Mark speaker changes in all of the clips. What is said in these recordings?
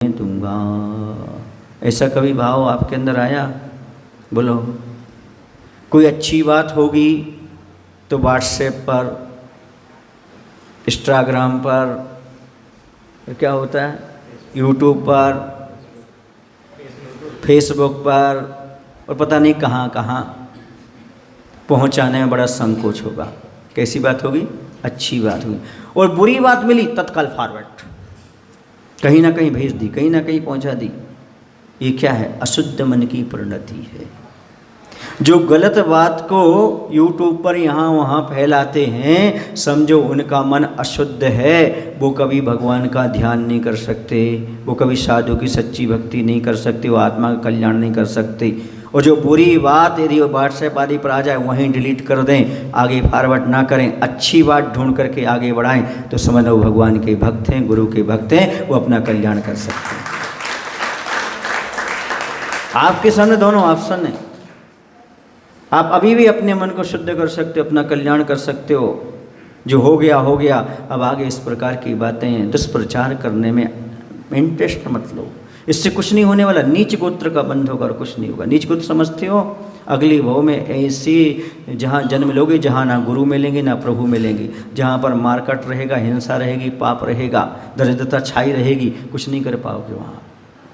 Speaker 1: दूंगा। ऐसा कभी भाव आपके अंदर आया? बोलो। कोई अच्छी बात होगी तो व्हाट्सएप पर, इंस्टाग्राम पर, क्या होता है, यूट्यूब पर, फेसबुक पर, और पता नहीं कहाँ कहाँ पहुँचाने में बड़ा संकोच होगा। कैसी बात होगी? अच्छी बात होगी। और बुरी बात मिली तत्काल फॉरवर्ड, कहीं ना कहीं भेज दी, कहीं ना कहीं पहुंचा दी। ये क्या है? अशुद्ध मन की परिणति है। जो गलत बात को यूट्यूब पर यहाँ वहाँ फैलाते हैं, समझो उनका मन अशुद्ध है। वो कभी भगवान का ध्यान नहीं कर सकते, वो कभी साधु की सच्ची भक्ति नहीं कर सकते, वो आत्मा का कल्याण नहीं कर सकते। और जो बुरी बात यदि व्हाट्सएप आदि पर आ जाए वहीं डिलीट कर दें, आगे फॉरवर्ड ना करें, अच्छी बात ढूंढ करके आगे बढ़ाएं, तो समझो भगवान के भक्त हैं, गुरु के भक्त हैं, वो अपना कल्याण कर सकते हैं। आपके सामने दोनों ऑप्शन हैं। आप अभी भी अपने मन को शुद्ध कर सकते हो, अपना कल्याण कर सकते हो। जो हो गया हो गया। अब आगे इस प्रकार की बातें दुष्प्रचार करने में इंटरेस्ट मत लो, इससे कुछ नहीं होने वाला। नीच गोत्र का बंध होगा और कुछ नहीं होगा। नीच गोत्र समझते हो? अगली भाव में ऐसी जहाँ जन्म लोगे जहाँ ना गुरु मिलेंगे ना प्रभु मिलेंगे, जहाँ पर मारकाट रहेगा, हिंसा रहेगी, पाप रहेगा, दरिद्रता छाई रहेगी, कुछ नहीं कर पाओगे वहाँ।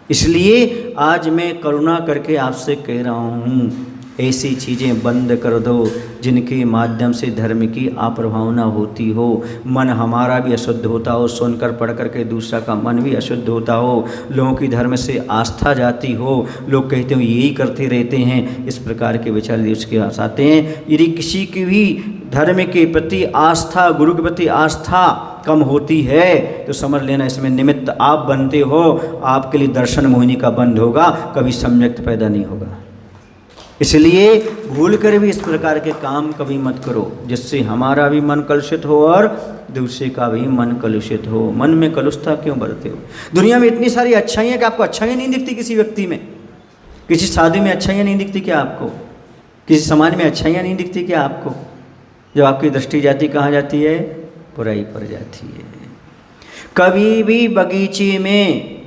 Speaker 1: इसलिए आज मैं करुणा करके आपसे कह रहा हूँ, ऐसी चीज़ें बंद कर दो जिनके माध्यम से धर्म की अप्रभावना होती हो। मन हमारा भी अशुद्ध होता हो, सुनकर पढ़ करके दूसरा का मन भी अशुद्ध होता हो, लोगों की धर्म से आस्था जाती हो, लोग कहते हो यही करते रहते हैं। इस प्रकार के विचार उसके पास आते हैं। यदि किसी की भी धर्म के प्रति आस्था, गुरु के प्रति आस्था कम होती है तो समझ लेना इसमें निमित्त आप बनते हो। आपके लिए दर्शन मोहिनी का बंद होगा, कभी सम्यक्त पैदा नहीं होगा। इसलिए भूल कर भी इस प्रकार के काम कभी मत करो जिससे हमारा भी मन कलुषित हो और दूसरे का भी मन कलुषित हो। मन में कलुषता क्यों बरते हो? दुनिया में इतनी सारी अच्छाइयाँ कि आपको अच्छाइयाँ नहीं दिखती किसी व्यक्ति में? किसी साधु में अच्छाइयाँ नहीं दिखती क्या आपको? किसी समाज में अच्छाइयाँ नहीं दिखती क्या आपको? जब आपकी दृष्टि जाती कहाँ जाती है? बुराई पर जाती है। कभी भी बगीचे में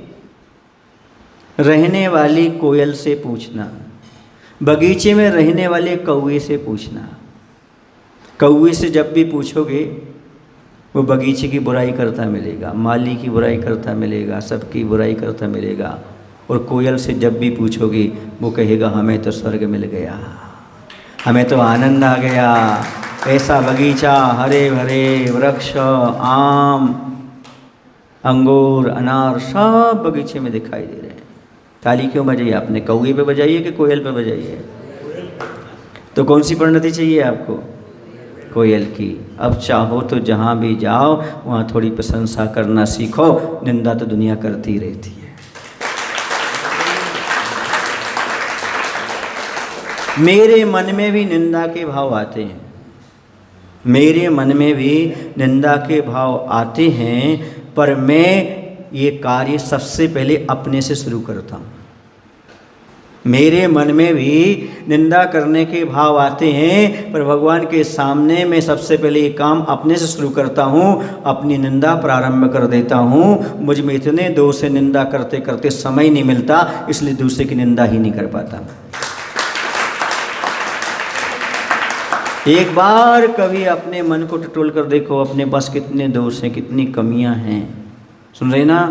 Speaker 1: रहने वाली कोयल से पूछना, बगीचे में रहने वाले कौवे से पूछना। कौवे से जब भी पूछोगे वो बगीचे की बुराई करता मिलेगा, माली की बुराई करता मिलेगा, सबकी बुराई करता मिलेगा। और कोयल से जब भी पूछोगे वो कहेगा हमें तो स्वर्ग मिल गया, हमें तो आनंद आ गया, ऐसा बगीचा, हरे भरे वृक्ष, आम, अंगूर, अनार सब बगीचे में दिखाई दे रहे हैं। ताली क्यों बजाई आपने? कौवे पे बजाइए कि कोयल पे बजाइए? तो कौन सी परिणति चाहिए आपको? कोयल की। अब चाहो तो जहाँ भी जाओ वहाँ थोड़ी प्रशंसा करना सीखो, निंदा तो दुनिया करती रहती है। मेरे मन में भी निंदा के भाव आते हैं, मेरे मन में भी निंदा के भाव आते हैं, पर मैं ये कार्य सबसे पहले अपने से शुरू करता हूँ। मेरे मन में भी निंदा करने के भाव आते हैं, पर भगवान के सामने मैं सबसे पहले ये काम अपने से शुरू करता हूँ, अपनी निंदा प्रारंभ कर देता हूँ। मुझ में इतने दोष से निंदा करते करते समय नहीं मिलता, इसलिए दूसरे की निंदा ही नहीं कर पाता। एक बार कभी अपने मन को टटोल कर देखो, अपने पास कितने दोष हैं, कितनी कमियां हैं। सुन रहे ना?